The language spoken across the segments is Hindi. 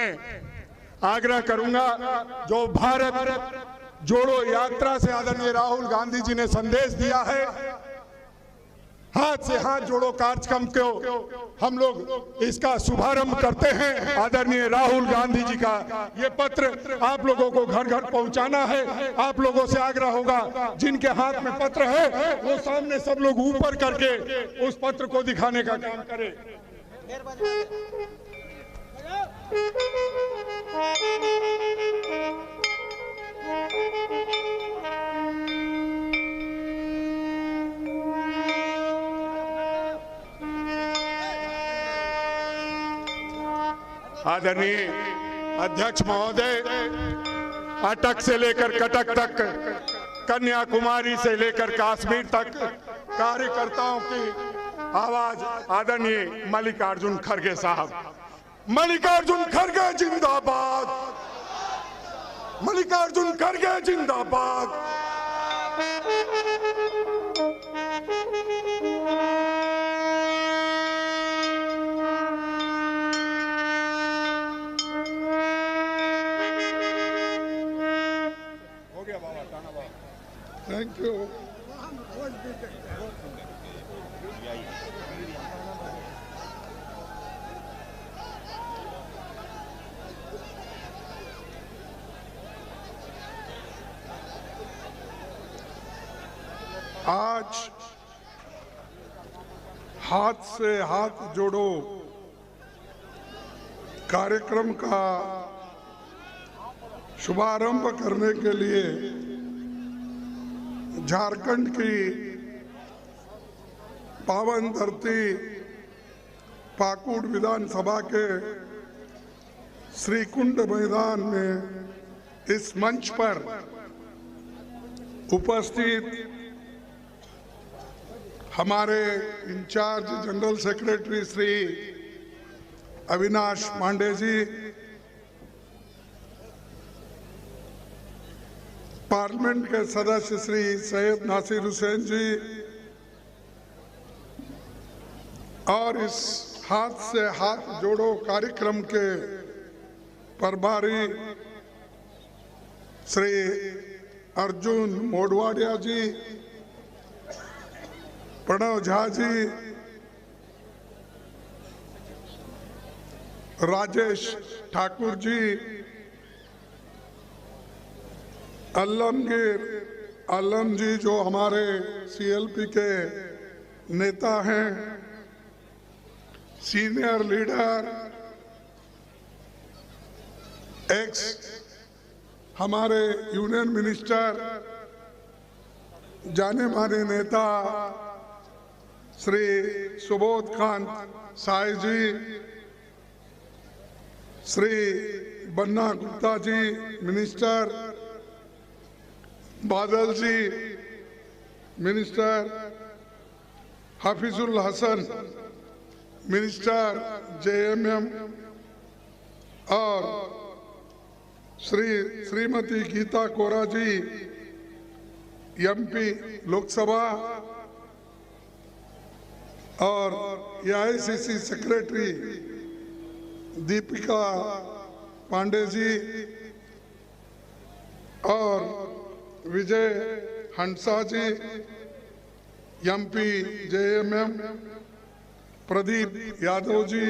मैं आग्रह करूंगा, जो भारत जोड़ो यात्रा से आदरणीय राहुल गांधी जी ने संदेश दिया है, हाथ से हाथ जोड़ो कार्यक्रम को हम लोग इसका शुभारंभ करते हैं। आदरणीय राहुल गांधी जी का ये पत्र आप लोगों को घर घर पहुंचाना है। आप लोगों से आग्रह होगा, जिनके हाथ में पत्र है वो सामने सब लोग ऊपर करके उस पत्र को दिखाने का काम करें। आदरणीय अध्यक्ष महोदय, अटक से लेकर कटक तक, कन्याकुमारी से लेकर कश्मीर तक कार्यकर्ताओं की आवाज आदरणीय मल्लिकार्जुन खड़गे साहब। मल्लिकार्जुन खड़गे जिंदाबाद, मल्लिकार्जुन खड़गे जिंदाबाद। Thank you. आज हाथ से हाथ जोड़ो कार्यक्रम का शुभारंभ करने के लिए झारखंड की पावन धरती पाकुड़ विधानसभा के श्रीकुंड मैदान में इस मंच पर उपस्थित हमारे in-charge general secretary Shri Avinash Pandey ji, parliament के सदस्य श्री सैयद नासिर हुसैन जी और इस हाथ से हाथ जोड़ो कार्यक्रम के प्रभारी श्री अर्जुन मोडवाडिया जी, प्रणव झा जी, राजेश ठाकुर जी, अल्लमगीर आलम जी जो हमारे सीएलपी के नेता हैं, सीनियर लीडर, एक्स हमारे यूनियन मिनिस्टर, जाने माने नेता श्री सुबोध खान साय जी, श्री बन्ना गुप्ता जी मिनिस्टर, बादल जी minister, Hafizul Hasan minister JMM और श्रीमती गीता कोरा जी एमपी लोकसभा और एआईसीसी सेक्रेटरी दीपिका पांडे जी और विजय हंसा जी एमपी जेएमएम, प्रदीप यादव जी,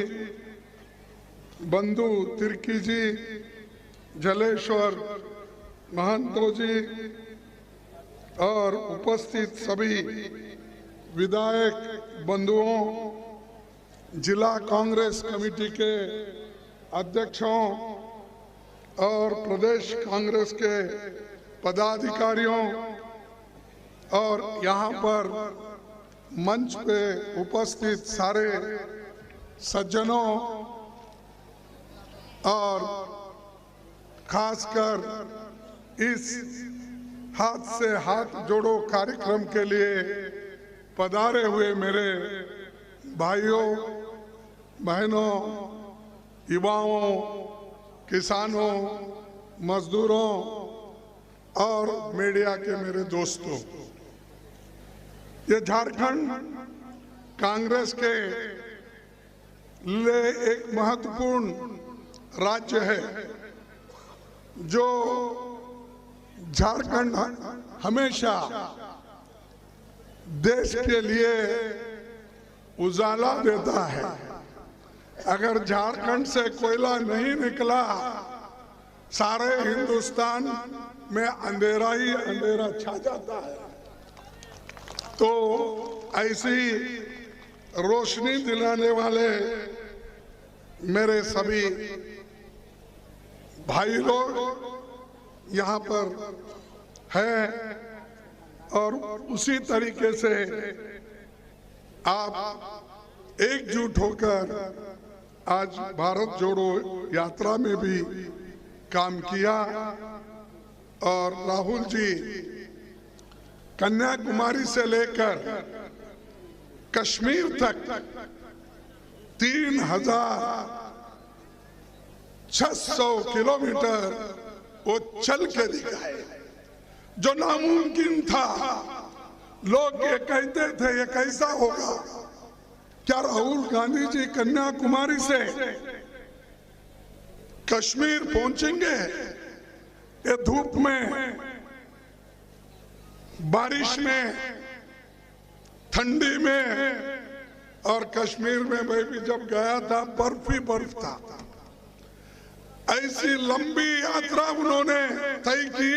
बंधु तिर्की जी, जलेश्वर महंतो जी और उपस्थित सभी विधायक बंधुओं, जिला कांग्रेस कमेटी के अध्यक्षों और प्रदेश कांग्रेस के पदाधिकारियों और यहाँ पर मंच पे उपस्थित सारे सज्जनों और खासकर इस हाथ से हाथ जोड़ो कार्यक्रम के लिए पधारे हुए मेरे भाइयों बहनों, युवाओं, किसानों, मजदूरों और मीडिया के मेरे दोस्तों, ये झारखंड कांग्रेस के लिए एक महत्वपूर्ण राज्य है जो झारखंड हमेशा देश के लिए उजाला देता है। अगर झारखंड से कोयला नहीं निकला, सारे हिंदुस्तान में अंधेरा ही अंधेरा छा जाता है। तो ऐसी रोशनी दिलाने वाले मेरे सभी भाई लोग यहाँ पर हैं और उसी तरीके से आप एकजुट होकर आज भारत जोड़ो यात्रा में भी काम किया। और राहुल जी कन्याकुमारी से लेकर कश्मीर तक 3600 किलोमीटर वो चल के दिखाए, जो नामुमकिन था। लोग ये कहते थे ये कैसा होगा, क्या राहुल गांधी जी कन्याकुमारी से कश्मीर पहुंचेंगे? ये धूप में, बारिश में, ठंडी में, और कश्मीर में मैं भी जब गया था बर्फ ही बर्फ था। ऐसी लंबी यात्रा उन्होंने तय की,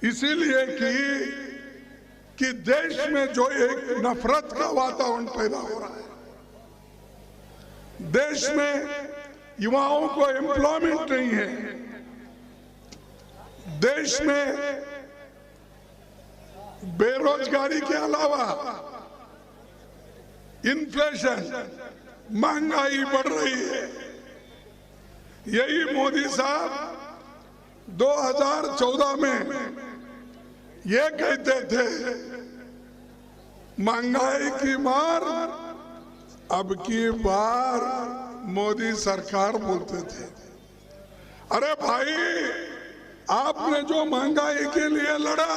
इसीलिए की कि देश में जो एक नफरत का वातावरण पैदा हो रहा है, देश में युवाओं को एम्प्लॉयमेंट नहीं है, देश में बेरोजगारी के अलावा इन्फ्लेशन, महंगाई बढ़ रही है। यही मोदी साहब 2014 में ये कहते थे महंगाई की मार, अब की बार मोदी सरकार बोलते थे। अरे भाई, आपने जो महंगाई के लिए लड़ा,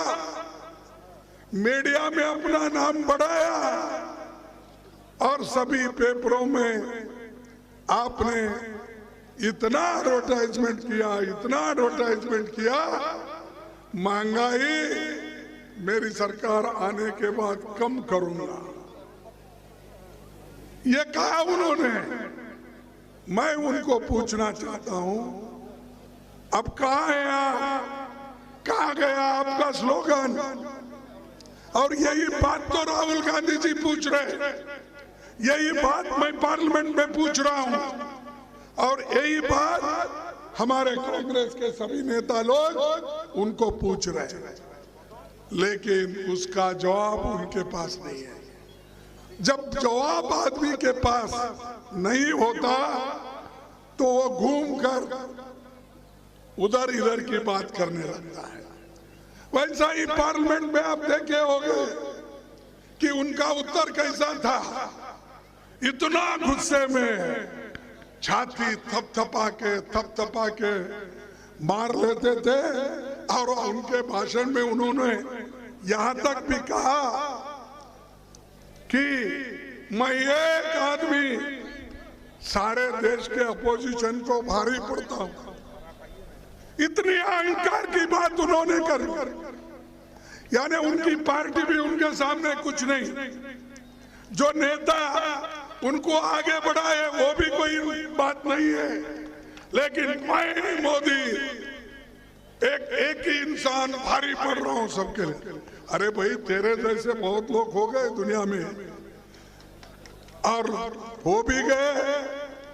मीडिया में अपना नाम बढ़ाया और सभी पेपरों में आपने इतना एडवर्टाइजमेंट किया, इतना एडवर्टाइजमेंट किया, महंगाई मेरी सरकार आने के बाद कम करूंगा, ये कहा उन्होंने। मैं उनको पूछना चाहता हूं, अब कहां है आप? कहां गया आपका स्लोगन? और यही बात तो राहुल गांधी जी पूछ रहे, यही बात मैं पार्लियामेंट में पूछ रहा हूं, और यही बात हमारे कांग्रेस के सभी नेता लोग उनको पूछ रहे हैं, लेकिन उसका जवाब उनके पास नहीं है। जब जवाब आदमी के पास नहीं होता तो वो घूमकर उधर इधर की बात करने लगता है। वैसा ही पार्लियामेंट में आप देखे होंगे कि उनका उत्तर कैसा था। इतना गुस्से में छाती थपथपा के मार लेते थे, और उनके भाषण में उन्होंने यहां तक भी कहा कि मैं एक आदमी सारे देश के अपोजिशन को भारी पड़ता हूं। इतनी अहंकार की बात उन्होंने कर, यानी उनकी पार्टी भी उनके सामने कुछ नहीं, जो नेता उनको आगे बढ़ाए वो भी कोई बात नहीं है। लेकिन मैं मोदी एक ही इंसान भारी पड़ रहा हूं सबके लिए। अरे भाई, तेरे जैसे बहुत लोग हो गए दुनिया में, और हो भी गए,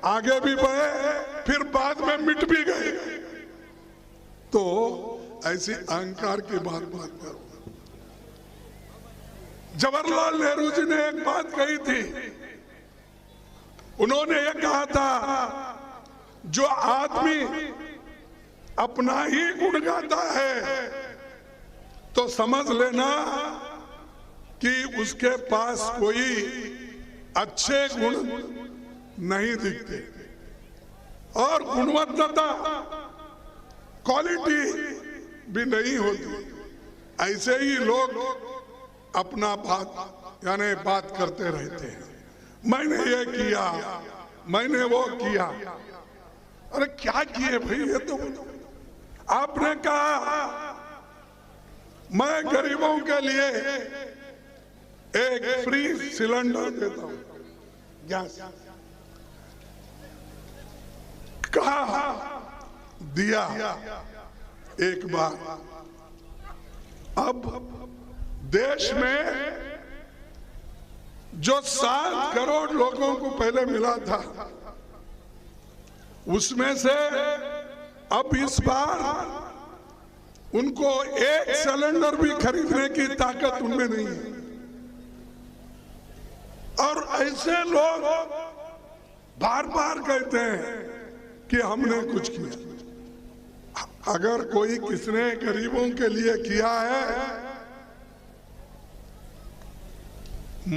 आगे भी बढ़े, फिर बाद में मिट भी गए। तो ऐसी अहंकार की बात मत करो। जवाहरलाल नेहरू जी ने एक बात कही थी, उन्होंने ये कहा था, जो आदमी अपना ही गुण गाता है तो समझ लेना कि उसके पास कोई अच्छे गुण नहीं दिखते, और गुणवत्ता क्वालिटी भी नहीं होती। ऐसे ही लोग अपना बात करते रहते हैं, मैंने ये किया, मैंने वो किया। अरे क्या किए भाई, ये तो आपने कहा मैं गरीबों के लिए एक फ्री सिलेंडर देता हूं गैस, कहा दिया एक बार। अब देश में जो 7 करोड़ लोगों को पहले मिला था, उसमें से अब इस बार उनको एक सिलेंडर भी खरीदने की ताकत उनमें नहीं है। और ऐसे लोग बार बार कहते हैं कि हमने कुछ किया। अगर कोई किसने गरीबों के लिए किया है,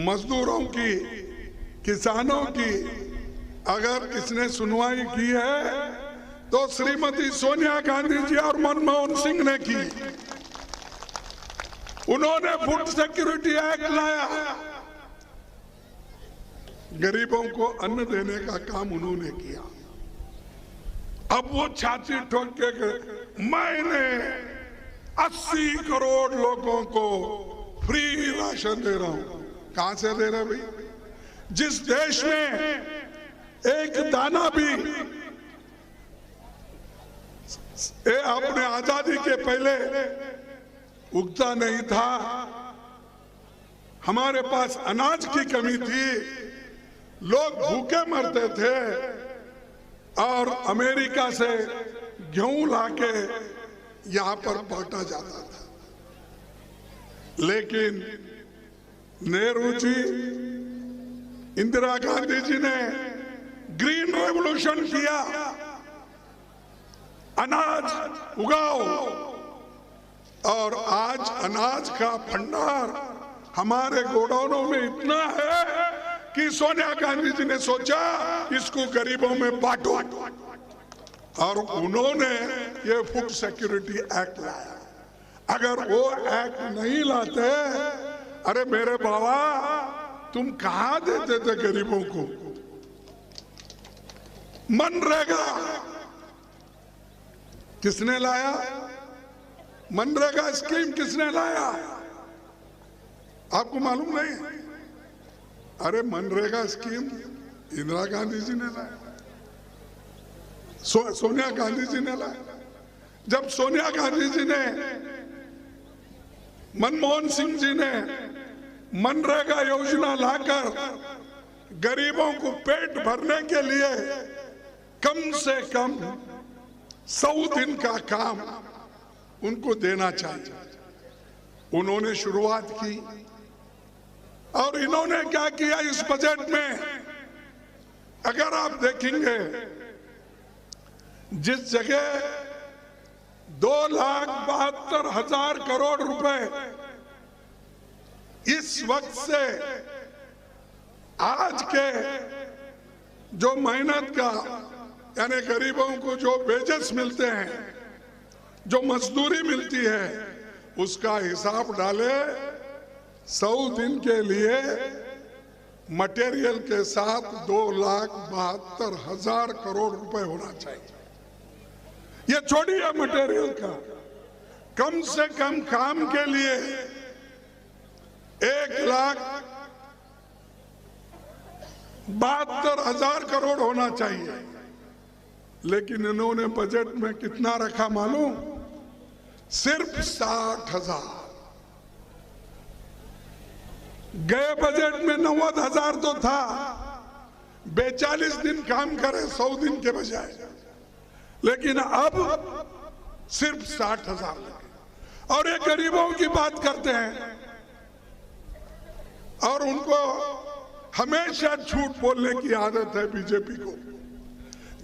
मजदूरों की, किसानों की अगर किसने सुनवाई की है तो श्रीमती सोनिया गांधी जी और मनमोहन सिंह ने की। उन्होंने फूड सिक्योरिटी एक्ट लाया, गरीबों को अन्न देने का काम उन्होंने किया। अब वो छाती ठोक के मैंने 80 करोड़ लोगों को फ्री राशन दे रहा हूं। कहां से दे रहे भाई? जिस देश में एक दाना भी अपने आजादी के पहले उगता नहीं था, हमारे पास अनाज की कमी थी, लोग भूखे मरते थे और अमेरिका से गेहूं लाके यहां पर बांटा जाता था। लेकिन नेहरू जी, इंदिरा गांधी जी ने ग्रीन रेवोल्यूशन किया, अनाज उगाओ, और आज अनाज का भंडार हमारे गोडाउनों में इतना है कि सोनिया गांधी जी ने सोचा इसको गरीबों में बांटो, और उन्होंने ये फूड सिक्योरिटी एक्ट लाया। अगर वो एक्ट नहीं लाते, अरे मेरे बाबा तुम कहां देते थे गरीबों को? मनरेगा किसने लाया? मनरेगा स्कीम किसने लाया? आपको मालूम नहीं? अरे मनरेगा स्कीम इंदिरा गांधी जी ने लाया, सोनिया गांधी जी ने लाया। जब सोनिया गांधी जी ने, मनमोहन सिंह जी ने मनरेगा योजना लाकर गरीबों को पेट भरने के लिए कम से कम 100 दिन का काम उनको देना चाहिए, उन्होंने शुरुआत की। और इन्होंने क्या किया इस बजट में? अगर आप देखेंगे, जिस जगह 2,72,000 करोड़ रुपए इस वक्त से आज के जो मेहनत का, यानी गरीबों को जो वेजेस मिलते हैं, जो मजदूरी मिलती है, उसका हिसाब डाले, 100 दिन के लिए मटेरियल के साथ 2,72,000 करोड़ रुपए होना चाहिए। ये छोड़िए मटेरियल का, कम से कम काम के लिए 1,72,000 करोड़ होना चाहिए। लेकिन इन्होंने बजट में कितना रखा मालूम? सिर्फ 60,000। गए बजट में 90,000 तो था, 42 दिन काम करे 100 दिन के बजाय, लेकिन अब सिर्फ 60,000 लगे। और ये गरीबों की बात करते हैं और उनको हमेशा झूठ बोलने की आदत है बीजेपी को।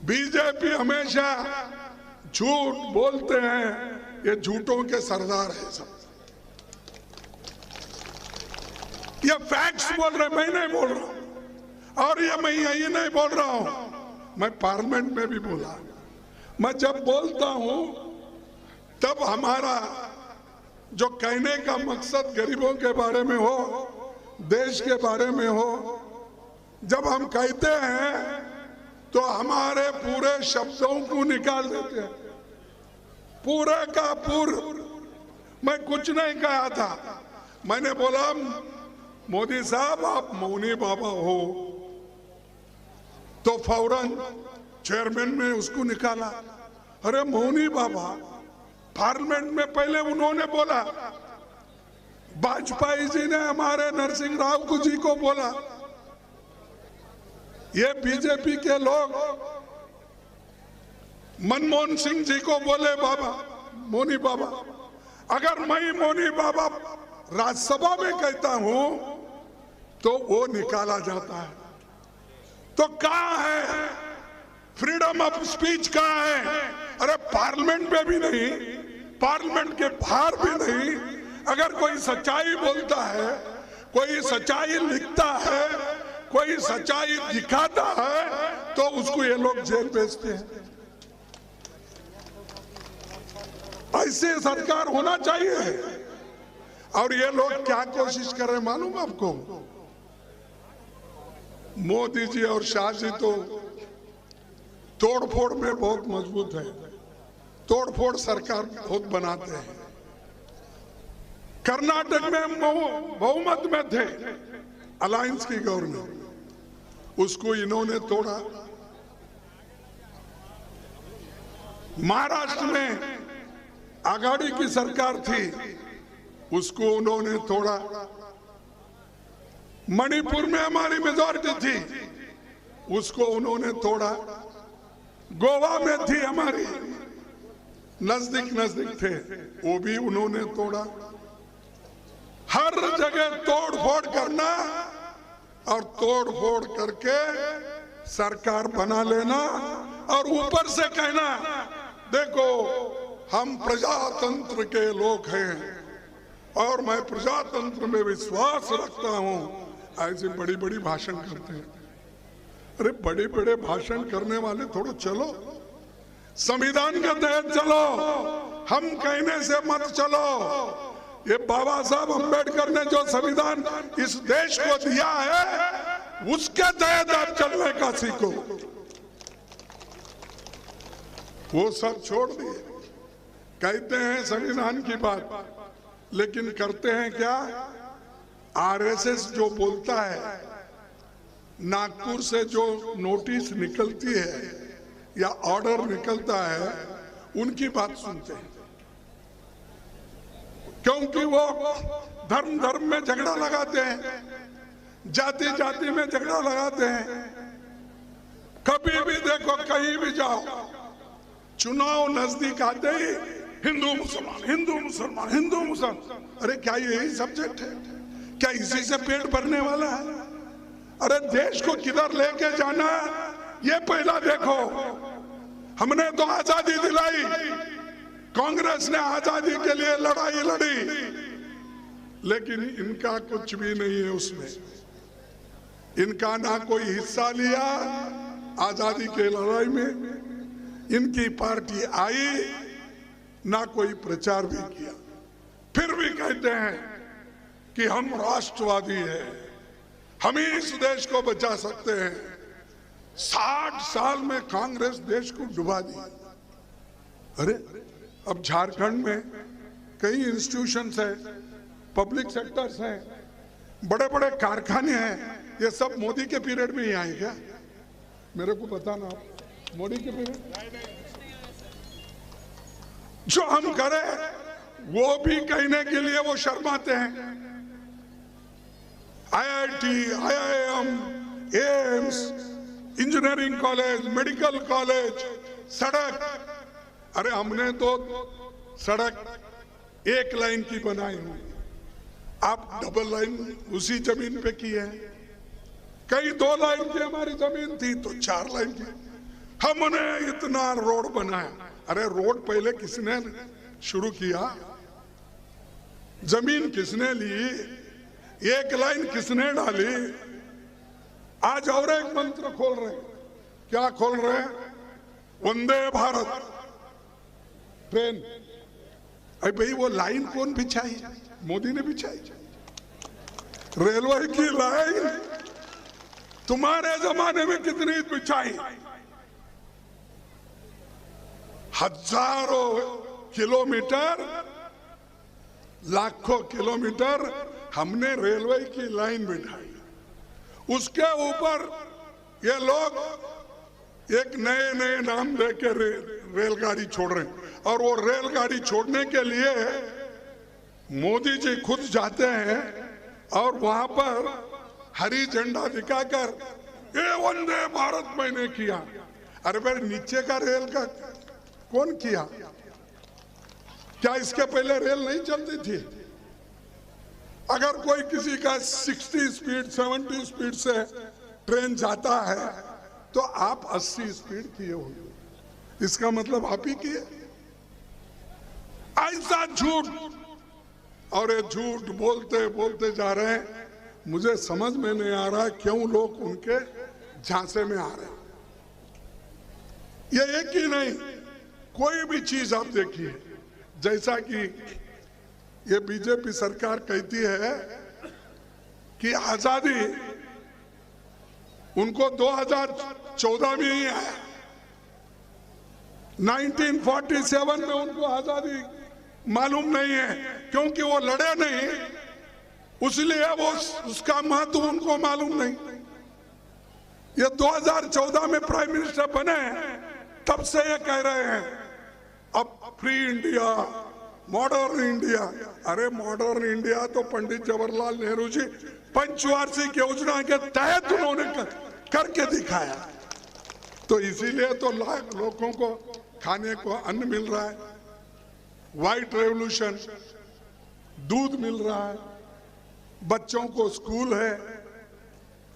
बीजेपी हमेशा झूठ बोलते हैं, ये झूठों के सरदार है सब। ये फैक्ट्स बोल रहे, मैं नहीं बोल रहा हूं। और ये मैं यही नहीं बोल रहा हूं, मैं पार्लियामेंट में भी बोला। मैं जब बोलता हूं तब हमारा जो कहने का मकसद गरीबों के बारे में हो, देश के बारे में हो, जब हम कहते हैं तो हमारे पूरे शब्दों को निकाल देते हैं, पूरे का पूरा। मैं कुछ नहीं कहा था, मैंने बोला मोदी साहब आप मौनी बाबा हो, तो फौरन चेयरमैन ने उसको निकाला। अरे मौनी बाबा, पार्लियामेंट में पहले उन्होंने बोला, वाजपेयी जी ने हमारे नरसिंह राव जी को बोला, ये बीजेपी के लोग मनमोहन सिंह जी को बोले बाबा, मौनी बाबा। अगर मैं मौनी बाबा राज्यसभा में कहता हूं तो वो निकाला जाता है। तो कहां है फ्रीडम ऑफ स्पीच? कहां है? अरे पार्लियामेंट में भी नहीं, पार्लियामेंट के बाहर भी नहीं। अगर कोई सच्चाई बोलता है, कोई सच्चाई लिखता है, कोई सच्चाई दिखाता है, तो उसको ये लोग जेल भेजते हैं। ऐसे सरकार होना चाहिए। और ये लोग क्या कोशिश कर रहे हैं मालूम आपको? मोदी जी और शाह जी तो तोड़फोड़ में बहुत मजबूत है, तोड़फोड़ सरकार बहुत बनाते हैं। कर्नाटक में बहुमत में थे अलायंस की गवर्नमेंट, उसको इन्होंने तोड़ा। महाराष्ट्र में आघाड़ी की सरकार थी, उसको उन्होंने तोड़ा। मणिपुर में हमारी मेजॉरिटी थी, उसको उन्होंने तोड़ा। गोवा में थी हमारी, नजदीक नजदीक थे, वो भी उन्होंने तोड़ा। हर जगह तोड़ फोड़ करना और तोड़ फोड़ करके सरकार बना लेना और ऊपर से कहना देखो हम प्रजातंत्र के लोग हैं और मैं प्रजातंत्र में विश्वास रखता हूं। ऐसे बड़ी बड़ी भाषण करते हैं। अरे बड़े बड़े भाषण करने वाले थोड़ा चलो, संविधान के तहत चलो, हम कहने से मत चलो। ये बाबा साहब अम्बेडकर ने जो संविधान इस देश को दिया है, उसके तहत आप चलने का सीखो। वो सब छोड़ दिए, कहते हैं संविधान की बात, लेकिन करते हैं क्या? आरएसएस जो बोलता है, नागपुर से जो नोटिस निकलती है या ऑर्डर निकलता है, उनकी बात सुनते हैं। क्योंकि वो धर्म धर्म में झगड़ा लगाते हैं, जाति जाति में झगड़ा लगाते हैं। कभी भी देखो, कहीं भी जाओ, चुनाव नजदीक आते ही हिंदू मुसलमान, हिंदू मुसलमान, हिंदू मुसलमान। अरे क्या यही सब्जेक्ट है? क्या इसी से पेट भरने वाला है? अरे देश को किधर लेके जाना है, ये पहला देखो। हमने तो आजादी दिलाई, कांग्रेस ने आजादी के लिए लड़ाई लड़ी, लेकिन इनका कुछ भी नहीं है उसमें। इनका ना कोई हिस्सा लिया आजादी के लड़ाई में, इनकी पार्टी आई, ना कोई प्रचार भी किया। फिर भी कहते हैं कि हम राष्ट्रवादी हैं, हम ही इस देश को बचा सकते हैं। 60 साल में कांग्रेस देश को डुबा दी। अरे अब झारखंड में कई इंस्टीट्यूशंस हैं, पब्लिक सेक्टर्स हैं, बड़े बड़े कारखाने हैं, ये सब मोदी के पीरियड में ही आए क्या? मेरे को बताना, मोदी के पीरियड जो हम करें वो भी कहने के लिए वो शर्माते हैं। IIT, IIM, AIIMS, engineering college, medical college, सड़क। अरे हमने तो सड़क एक लाइन की बनाई हुई, आप डबल लाइन उसी जमीन पे की है। कई 2 लाइन की हमारी जमीन थी तो 4 लाइन की, हमने इतना रोड बनाया। अरे रोड पहले किसने शुरू किया? जमीन किसने ली? एक लाइन किसने डाली? आज और एक मंत्र खोल रहे। क्या खोल रहे? वंदे भारत ट्रेन। अरे भाई वो लाइन कौन बिछाई? मोदी ने बिछाई। रेलवे की लाइन तुम्हारे जमाने में कितनी बिछाई? हजारों किलोमीटर, लाखों किलोमीटर हमने रेलवे की लाइन बिठाई। उसके ऊपर ये लोग एक नए नए नाम देके रेलगाड़ी छोड़ रहे हैं, और वो रेलगाड़ी छोड़ने के लिए मोदी जी खुद जाते हैं और वहां पर हरी झंडा दिखाकर ये वंदे भारत मैंने किया। अरे भाई, नीचे का रेल का कौन किया? क्या इसके पहले रेल नहीं चलती थी? अगर कोई किसी का 60 स्पीड 70 स्पीड से ट्रेन जाता है तो आप 80 स्पीड किए होंगे, इसका मतलब आप ही किए। ऐसा झूठ, और ये झूठ बोलते बोलते जा रहे हैं। मुझे समझ में नहीं आ रहा क्यों लोग उनके झांसे में आ रहे हैं। ये एक ही नहीं, कोई भी चीज आप देखिए, जैसा कि ये बीजेपी सरकार कहती है कि आजादी उनको 2014 में ही आया, 1947 में उनको आजादी मालूम नहीं है, क्योंकि वो लड़े नहीं, इसलिए वो उसका महत्व उनको मालूम नहीं। ये 2014 में प्राइम मिनिस्टर बने, तब से ये कह रहे हैं अब फ्री इंडिया, मॉडर्न इंडिया। अरे मॉडर्न इंडिया तो पंडित जवाहरलाल नेहरू जी पंचवार्षिक योजना के तहत उन्होंने करके दिखाया। तो इसीलिए तो लाख लोगों को खाने को अन्न मिल रहा है, व्हाइट रेवोल्यूशन, दूध मिल रहा है, बच्चों को स्कूल है।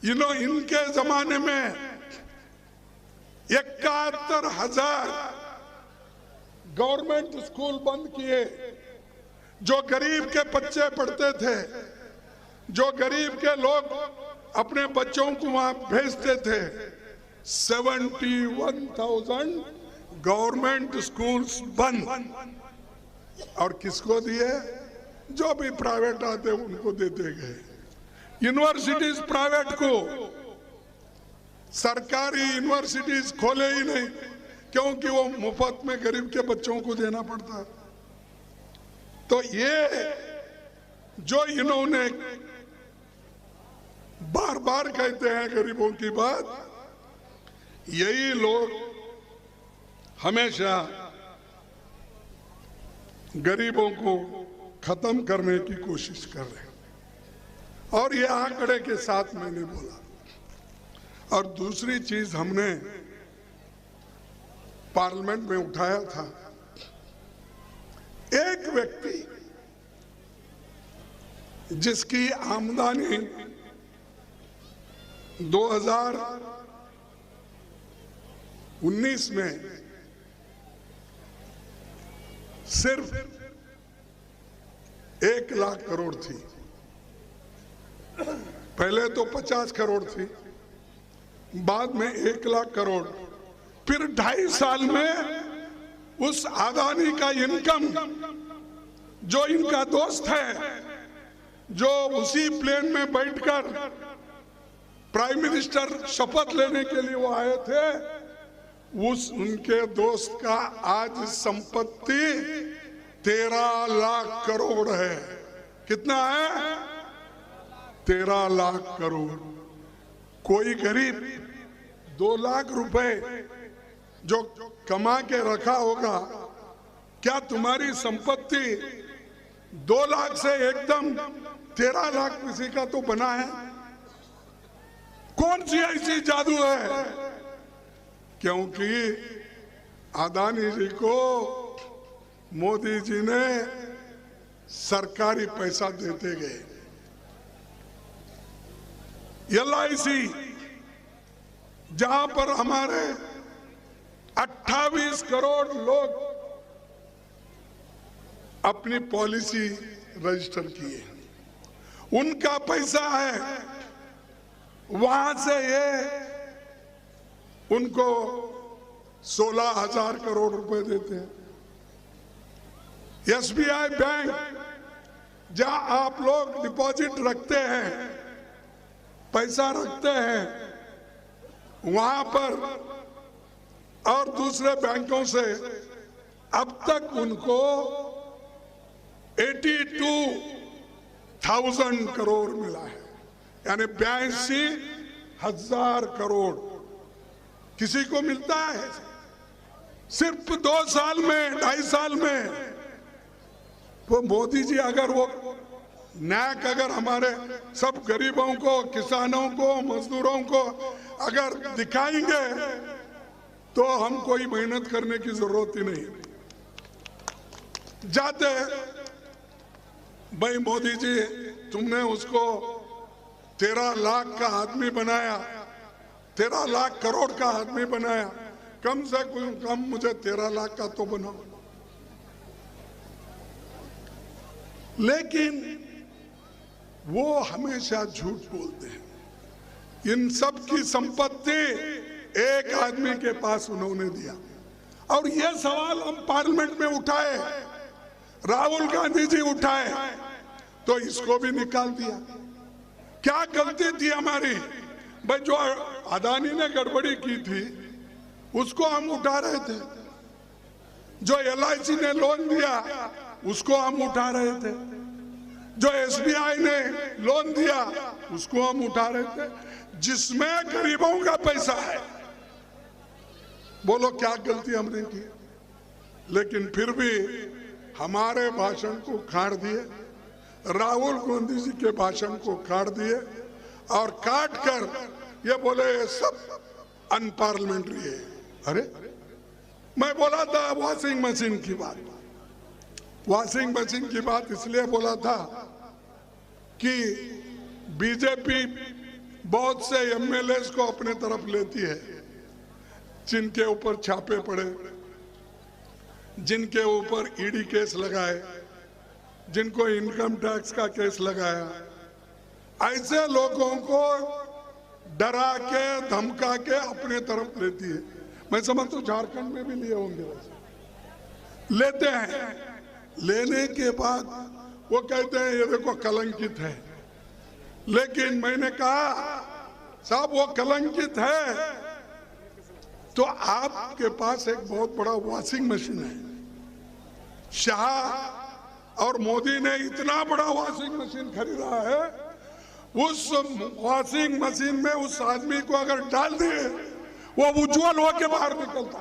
इनके जमाने में 71,000 गवर्नमेंट स्कूल बंद किए। जो गरीब के बच्चे पढ़ते थे, जो गरीब के लोग अपने बच्चों को वहां भेजते थे, 71,000 गवर्नमेंट स्कूल्स बंद। और किसको दिए? जो भी प्राइवेट आते उनको देते गए। यूनिवर्सिटीज प्राइवेट को, सरकारी यूनिवर्सिटीज खोले ही नहीं, क्योंकि वो मुफ्त में गरीब के बच्चों को देना पड़ता। तो ये जो इन्होंने बार बार कहते हैं गरीबों की बात, यही लोग हमेशा गरीबों को खत्म करने की कोशिश कर रहे हैं। और ये आंकड़े के साथ मैंने बोला। और दूसरी चीज हमने पार्लियामेंट में उठाया था, एक व्यक्ति जिसकी आमदनी 2019 में सिर्फ 1 लाख करोड़ थी, पहले तो 50 करोड़ थी, बाद में 1 लाख करोड़, फिर 2.5 साल में उस अदानी का इनकम, जो इनका दोस्त है, जो उसी प्लेन में बैठकर प्राइम मिनिस्टर शपथ लेने के लिए वो आए थे, उनके दोस्त का आज संपत्ति 13 लाख करोड़ है। कितना है? 13 लाख करोड़। कोई गरीब 2 लाख रुपए जो कमा के रखा होगा, क्या तुम्हारी संपत्ति 2 लाख से एकदम 13 लाख किसी का तो बना है? कौन सी ऐसी जादू है? क्योंकि अदानी जी को मोदी जी ने सरकारी पैसा देते गए। LIC, जहां पर हमारे 28 करोड़ लोग अपनी पॉलिसी रजिस्टर किए, उनका पैसा है, वहां से ये उनको 16,000 करोड़ रुपए देते हैं। SBI बैंक, जहां आप लोग डिपॉजिट रखते हैं, पैसा रखते हैं, वहां पर और दूसरे बैंकों से अब तक उनको 82,000 करोड़ मिला है, यानी 82,000 करोड़ किसी को मिलता है सिर्फ 2 साल में, 2.5 साल में। वो मोदी जी अगर वो न्याक अगर हमारे सब गरीबों को, किसानों को, मजदूरों को अगर दिखाएंगे तो हम कोई मेहनत करने की जरूरत ही नहीं। जाते भाई मोदी जी, तुमने उसको 13 लाख का आदमी बनाया, 13 लाख करोड़ का आदमी बनाया, कम से कम मुझे 13 लाख का तो बनाओ। लेकिन वो हमेशा झूठ बोलते हैं। इन सब की संपत्ति एक आदमी के पास उन्होंने दिया। और ये सवाल हम पार्लियामेंट में उठाए, राहुल गांधी जी उठाए, तो इसको भी निकाल दिया। क्या गलती थी हमारी? भाई जो अदानी ने गड़बड़ी की थी उसको हम उठा रहे थे, जो LIC ने लोन दिया उसको हम उठा रहे थे, जो SBI ने लोन दिया उसको हम उठा रहे थे, जिसमें गरीबों का पैसा है। बोलो क्या गलती हमने की? लेकिन फिर भी हमारे भाषण को काट दिए, राहुल गांधी जी के भाषण को काट दिए और काट कर ये बोले सब अनपार्लियामेंट्री है। अरे मैं बोला था वॉशिंग मशीन की बात, वॉशिंग मशीन की बात इसलिए बोला था कि बीजेपी बहुत से MLAs को अपने तरफ लेती है, जिनके ऊपर छापे पड़े, जिनके ऊपर ED केस लगाए, जिनको इनकम टैक्स का केस लगाया, ऐसे लोगों को डरा के धमका के अपने तरफ लेती है। मैं समझता हूँ झारखंड में भी लिए होंगे, लेते हैं। लेने के बाद वो कहते हैं ये देखो कलंकित है। लेकिन मैंने कहा साहब वो कलंकित है तो आपके पास एक बहुत बड़ा वॉशिंग मशीन है। शाह और मोदी ने इतना बड़ा वॉशिंग मशीन खरीदा है, उस वॉशिंग मशीन में उस आदमी को अगर डाल दिए वो उज्जवल होके बाहर निकलता,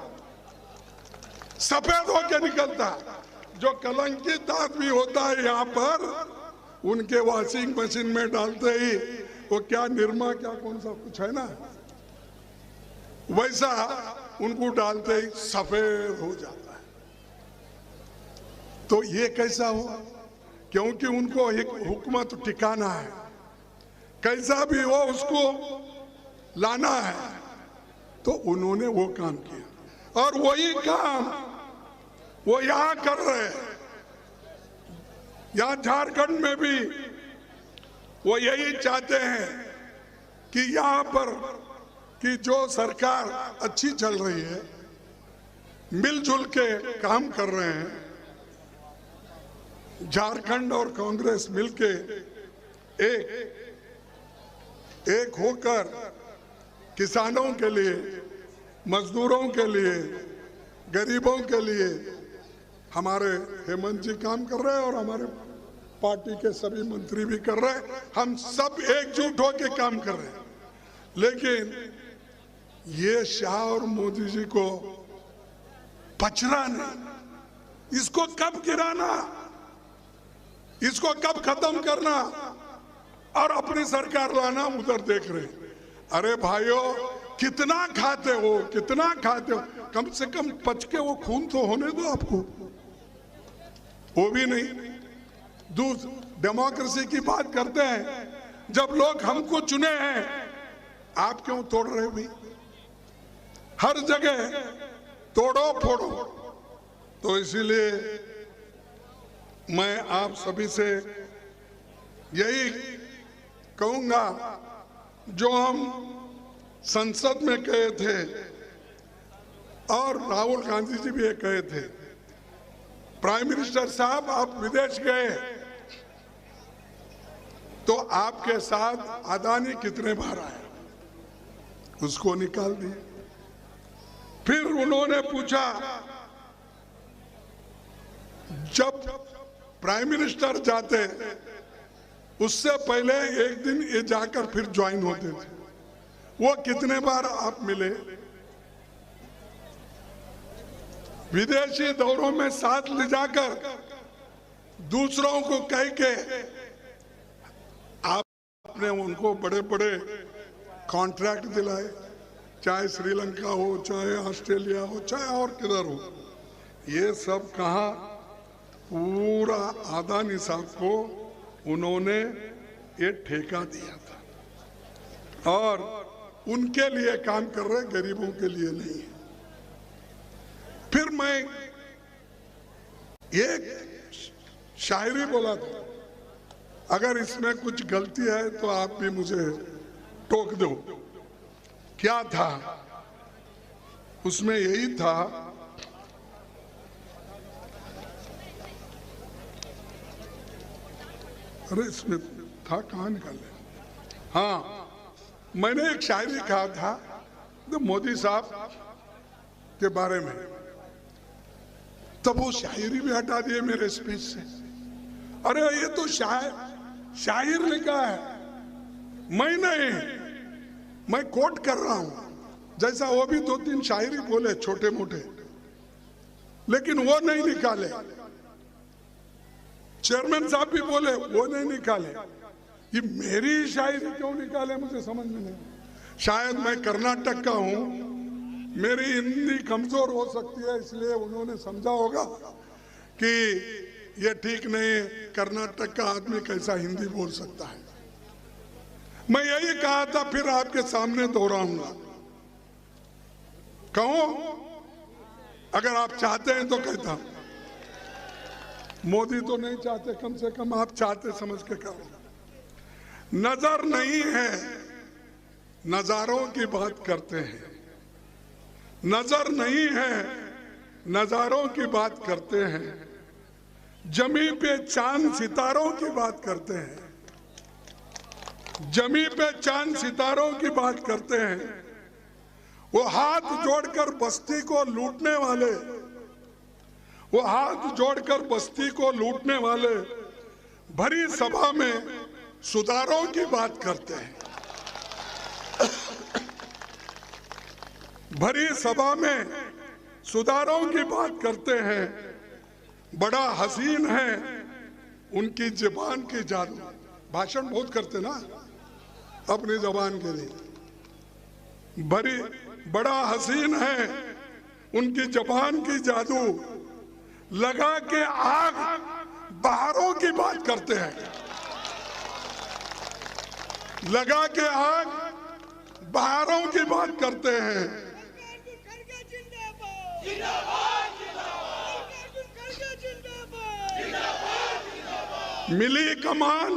सफेद होके निकलता। जो कलंकित आदमी होता है यहाँ पर, उनके वॉशिंग मशीन में डालते ही वो क्या निरमा क्या कौन सा कुछ है ना, वैसा उनको डालते ही सफेद हो जाता है। तो ये कैसा हुआ? क्योंकि उनको एक हुकूमत टिकाना है, कैसा भी हो उसको लाना है, तो उन्होंने वो काम किया। और वही काम वो यहां कर रहे हैं। यहां झारखंड में भी वो यही चाहते हैं कि यहां पर कि जो सरकार अच्छी चल रही है, मिलजुल के काम कर रहे हैं, झारखंड और कांग्रेस मिलके एक होकर किसानों के लिए, मजदूरों के लिए, गरीबों के लिए हमारे हेमंत जी काम कर रहे हैं और हमारे पार्टी के सभी मंत्री भी कर रहे हैं। हम सब एकजुट होकर काम कर रहे हैं। लेकिन ये शाह और मोदी जी को बचना नहीं, इसको कब गिराना, इसको कब खत्म करना और अपनी सरकार लाना, उधर देख रहे हैं। अरे भाइयों, कितना खाते हो, कितना खाते हो, कम से कम पच के वो खून तो होने दो आपको, वो भी नहीं। डेमोक्रेसी की बात करते हैं, जब लोग हमको चुने हैं, आप क्यों तोड़ रहे हो भाई? हर जगह तोड़ो फोड़ो। तो इसीलिए मैं आप सभी से यही कहूंगा, जो हम संसद में कहे थे और राहुल गांधी जी भी ये कहे थे, प्राइम मिनिस्टर साहब आप विदेश गए तो आपके साथ अदानी कितने बार आए, उसको निकाल दिए। फिर उन्होंने पूछा जब प्राइम मिनिस्टर जाते उससे पहले एक दिन ये जाकर फिर ज्वाइन होते थे। वो कितने बार आप मिले? विदेशी दौरों में साथ ले जाकर दूसरों को कह के आपने उनको बड़े बड़े कॉन्ट्रैक्ट दिलाए, चाहे श्रीलंका हो, चाहे ऑस्ट्रेलिया हो, चाहे और किधर हो। ये सब कहा, पूरा अदानी साहब को उन्होंने ये ठेका दिया था और उनके लिए काम कर रहे, गरीबों के लिए नहीं। फिर मैं एक शायरी बोला था, अगर इसमें कुछ गलती है तो आप भी मुझे टोक दो। क्या था उसमें? यही था, अरे इसमें था, कहाँ निकाले? हाँ, मैंने एक शायरी कहा था तो मोदी साहब के बारे में, तब वो शायरी भी हटा दिए मेरे स्पीच से। अरे ये तो शायर लिखा है, मैं नहीं, मैं कोट कर रहा हूं। जैसा वो भी 2-3 शायरी बोले छोटे मोटे, लेकिन वो नहीं निकाले। चेयरमैन साहब भी बोले, वो नहीं निकाले। ये मेरी शायरी क्यों निकाले मुझे समझ में नहीं। शायद मैं कर्नाटक का हूं, मेरी हिंदी कमजोर हो सकती है, इसलिए उन्होंने समझा होगा कि ये ठीक नहीं है, कर्नाटक का आदमी कैसा हिंदी बोल सकता है। मैं यही कहा था, फिर आपके सामने दोहराऊंगा। कहो, अगर आप चाहते हैं तो कहता हूं। मोदी तो नहीं चाहते, कम से कम आप चाहते समझ के करो। नजर नहीं है, नजारों की बात करते हैं। नजर नहीं है, नजारों की बात करते हैं। जमी पे चांद सितारों की बात करते हैं। जमी पे चांद सितारों की बात करते हैं। वो हाथ जोड़कर बस्ती को लूटने वाले, वो हाथ जोड़कर बस्ती को लूटने वाले भरी सभा में सुधारों की बात करते हैं। भरी सभा में सुधारों की बात करते हैं। बड़ा हसीन है उनकी जुबान की जादू। भाषण बहुत करते ना अपनी जबान के लिए। बड़ा हसीन है उनकी जबान की जादू। लगा के आग बहारों की बात करते हैं। लगा के आग बहारों की बात करते हैं। मिली कमान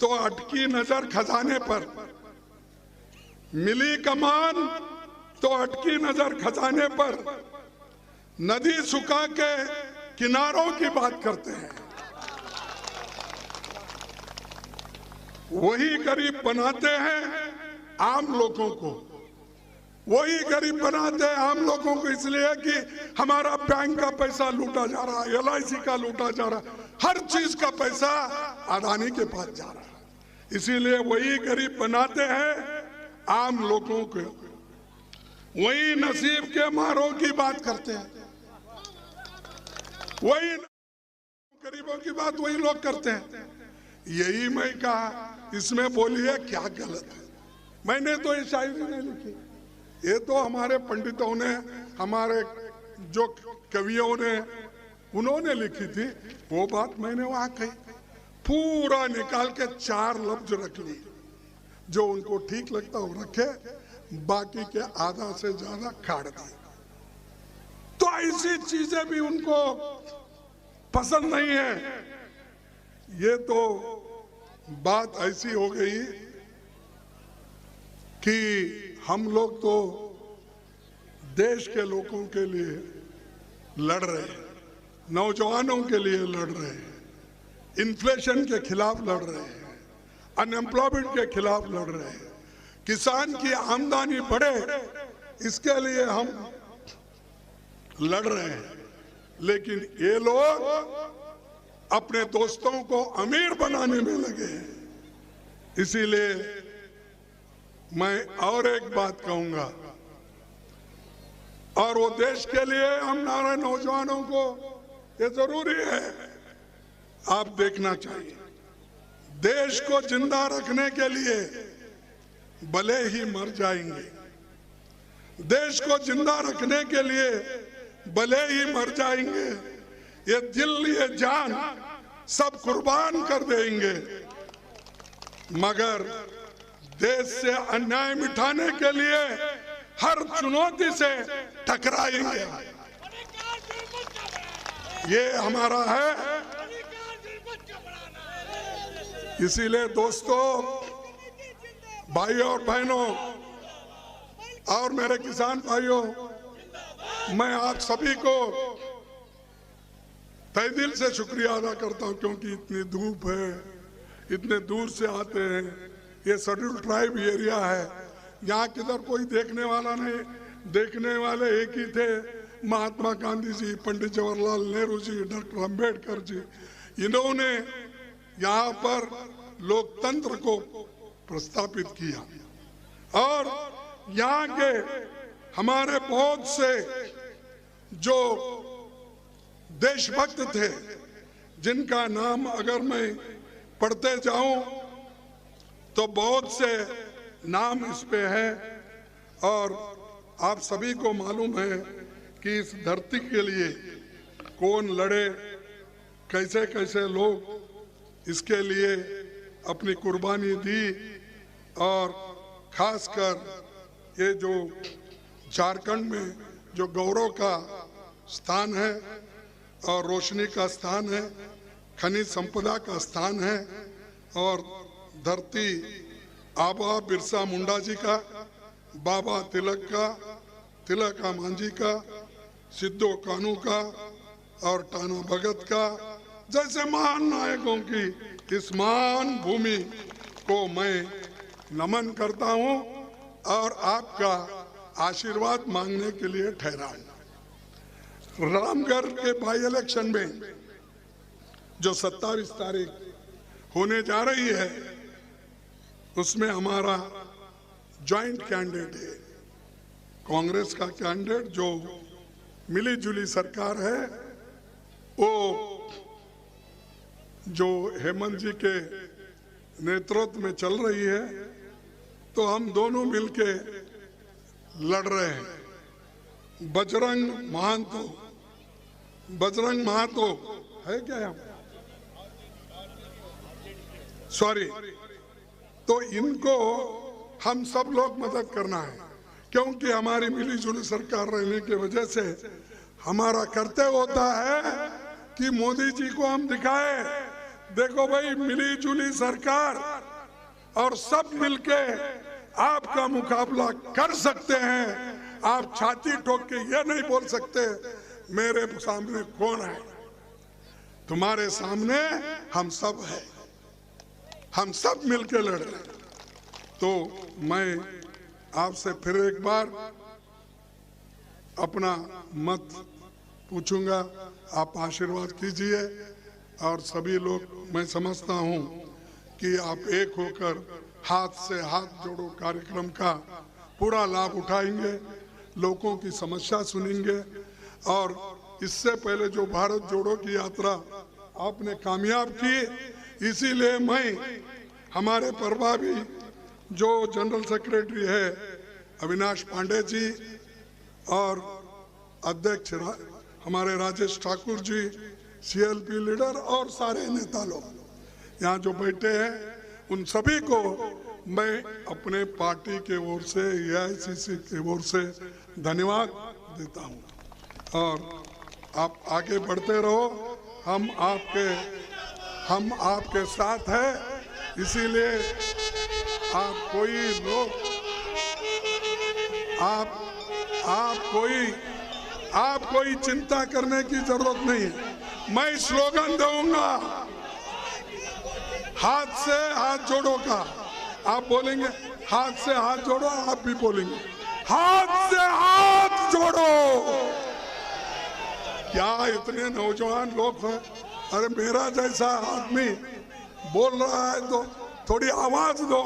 तो अटकी नजर खजाने पर। मिली कमान तो अटकी नजर खजाने पर। नदी सुखा के किनारों की बात करते हैं। वही गरीब बनाते हैं आम लोगों को। वही गरीब बनाते हैं आम लोगों को, इसलिए कि हमारा बैंक का पैसा लूटा जा रहा है, LIC का लूटा जा रहा है, हर चीज का पैसा अदानी के पास जा रहा है। इसीलिए वही गरीब बनाते हैं आम लोगों को। वही नसीब के मारों की बात करते हैं। वही गरीबों की बात वही लोग करते हैं। यही मैं कहा, इसमें बोलिए क्या गलत है। मैंने तो ये शायरी नहीं लिखी, ये तो हमारे पंडितों ने, हमारे जो कवियों ने, उन्होंने लिखी थी। वो बात मैंने वहां कही, पूरा निकाल के 4 लफ्ज रख लिए। जो उनको ठीक लगता वो रखे, बाकी के आधा से ज्यादा काट दिए। तो ऐसी चीजें भी उनको पसंद नहीं है। ये तो बात ऐसी हो गई कि हम लोग तो देश के लोगों के लिए लड़ रहे हैं, नौजवानों के लिए लड़ रहे हैं, इन्फ्लेशन के खिलाफ लड़ रहे हैं, अनएम्प्लॉयमेंट के खिलाफ लड़ रहे हैं, किसान की आमदनी बढ़े इसके लिए हम लड़ रहे हैं। लेकिन ये लोग अपने दोस्तों को अमीर बनाने में लगे हैं। इसीलिए मैं और एक बात कहूंगा, और वो देश के लिए हमारे नौजवानों को ये जरूरी है, आप देखना चाहिए, देश को जिंदा रखने के लिए भले ही मर जाएंगे, देश को जिंदा रखने के लिए भले ही मर जाएंगे, ये दिल ये जान सब कुर्बान कर देंगे, मगर देश से अन्याय मिटाने के लिए हर चुनौती से टकराएंगे। ये हमारा है। इसीलिए दोस्तों, भाइयों और बहनों और मेरे किसान भाइयों, मैं आप सभी को तहे दिल से शुक्रिया अदा करता हूं, क्योंकि इतनी धूप है, इतने दूर से आते हैं। ये शेड्यूल ट्राइब एरिया है, यहाँ किधर कोई देखने वाला नहीं, देखने वाले एक ही थे, महात्मा गांधी जी, पंडित जवाहरलाल नेहरू जी, डॉक्टर अंबेडकर जी। इन्होंने यहाँ पर लोकतंत्र को प्रस्थापित किया, और यहाँ के हमारे बहुत से जो देशभक्त थे, जिनका नाम अगर मैं पढ़ते जाऊं तो बहुत से नाम इस पे है, और आप सभी को मालूम है कि इस धरती के लिए कौन लड़े, कैसे कैसे लोग इसके लिए अपनी कुर्बानी दी। और खासकर ये जो झारखंड में जो गौरव का स्थान है और रोशनी का स्थान है, खनिज संपदा का स्थान है, और धरती आबा बिरसा मुंडा जी का, बाबा तिलक का, तिलका मांझी का, सिद्धो कानू का और टाना भगत का जैसे महान नायकों की इस महान भूमि को मैं नमन करता हूं और आपका आशीर्वाद मांगने के लिए ठहरा हूं। रामगढ़ के बाई इलेक्शन में जो 27 तारीख होने जा रही है, उसमें हमारा जॉइंट कैंडिडेट है, कांग्रेस का कैंडिडेट जो मिली जुली सरकार है, वो जो हेमंत जी के नेतृत्व में चल रही है, तो हम दोनों मिलके लड़ रहे हैं। बजरंग महातो है क्या यहाँ? सॉरी, तो इनको हम सब लोग मदद करना है, क्योंकि हमारी मिली जुली सरकार रहने की वजह से हमारा कर्तव्य होता है कि मोदी जी को हम दिखाए, देखो भाई मिली जुली सरकार और सब मिलके आपका मुकाबला कर सकते हैं। आप छाती ठोक के ये नहीं बोल सकते मेरे सामने कौन है। तुम्हारे सामने हम सब है, हम सब मिलके लड़ रहे हैं। तो मैं आपसे फिर एक बार अपना मत पूछूंगा, आप आशीर्वाद कीजिए। और सभी लोग, मैं समझता हूं कि आप एक होकर हाथ से हाथ जोड़ो कार्यक्रम का पूरा लाभ उठाएंगे, लोगों की समस्या सुनेंगे। और इससे पहले जो भारत जोड़ो की यात्रा आपने कामयाब की, इसीलिए मैं हमारे प्रभावी जो जनरल सेक्रेटरी है अविनाश पांडे जी और अध्यक्ष हमारे राजेश ठाकुर जी, सीएलपी लीडर और सारे नेता लोग यहाँ जो बैठे हैं, उन सभी को मैं अपने पार्टी के ओर से, एआईसीसी के ओर से धन्यवाद देता हूँ। और आप आगे बढ़ते रहो, हम आपके साथ हैं। इसीलिए आप कोई लोग आप कोई चिंता करने की जरूरत नहीं है। मैं स्लोगन दूंगा, हाथ से हाथ जोड़ो का। आप बोलेंगे हाथ से हाथ जोड़ो, आप भी बोलेंगे हाथ से हाथ जोड़ो। क्या इतने नौजवान लोग हैं? अरे मेरा जैसा आदमी बोल रहा है तो थोड़ी आवाज दो।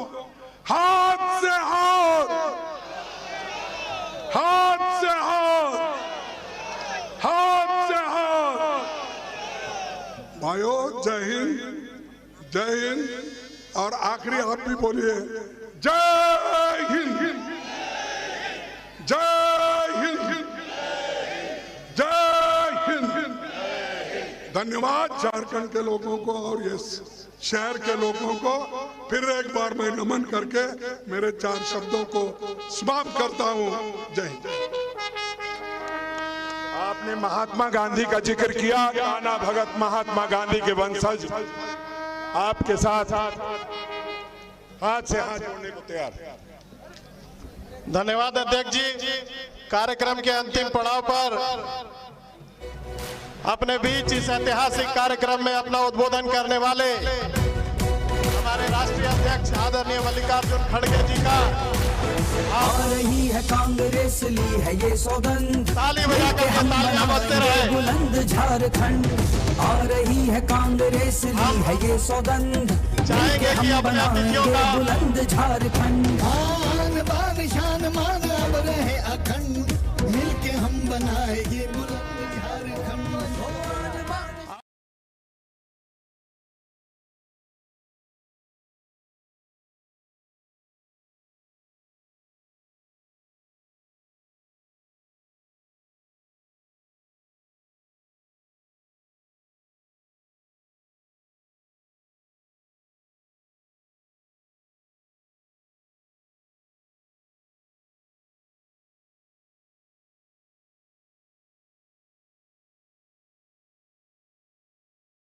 हाथ से हाथ, हाथ से हाथ, हाथ से हाथ। भाइयों जय हिंद, जय हिंद। और आखिरी आप भी बोलिए जय हिंद, जय हिंद, जय हिंद। धन्यवाद झारखंड के लोगों को और ये शहर के लोगों को। फिर एक बार मैं नमन करके मेरे 4 शब्दों को समाप्त करता हूं। जय हिंद। आपने महात्मा गांधी का जिक्र किया। कान्हा भगत महात्मा गांधी के वंशज आपके साथ हाथ से हाथ जोड़ने को तैयार। धन्यवाद अध्यक्ष जी। कार्यक्रम के अंतिम पड़ाव पर अपने बीच इस ऐतिहासिक कार्यक्रम में अपना उद्बोधन करने वाले हमारे राष्ट्रीय अध्यक्ष आदरणीय मल्लिकार्जुन खड़गे जी का आ रही है कांग्रेस, ली है ये सौगंध, ताली बजाकर के तालियां बजते रहे। बुलंद झारखंड। आ रही है कांग्रेस, ली है ये सौगंध, चाहेंगे कि अपने अतिथियों का बुलंद झारखंड। आन बान शान मान अब रहे अखंड, मिलके हम बनाए ये बुलंद